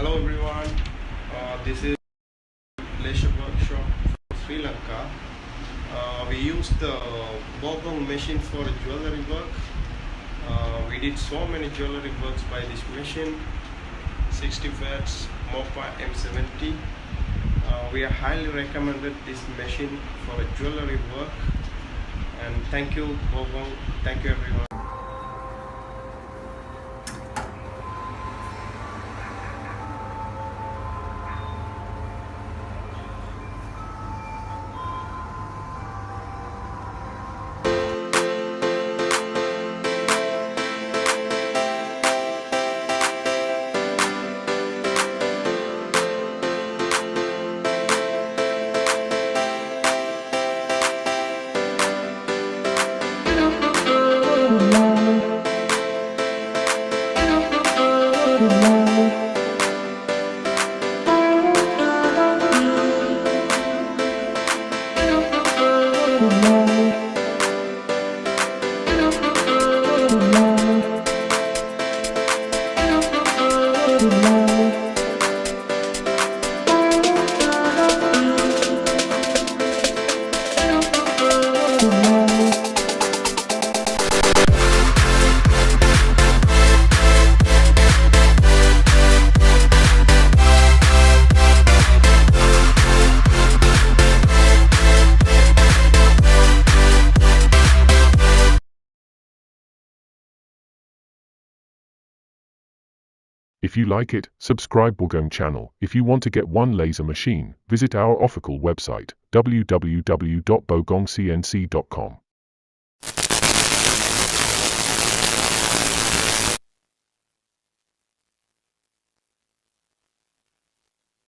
Hello everyone, this is Leisure Workshop from Sri Lanka. We used the Bogong machine for jewelry work. We did so many jewelry works by this machine. 60 watts MOPA M70. We are highly recommended this machine for jewelry work. And thank you Bogong, thank you everyone. If you like it, subscribe Wang-Bogong channel. If you want to get one laser machine, visit our official website www.bogongcnc.com.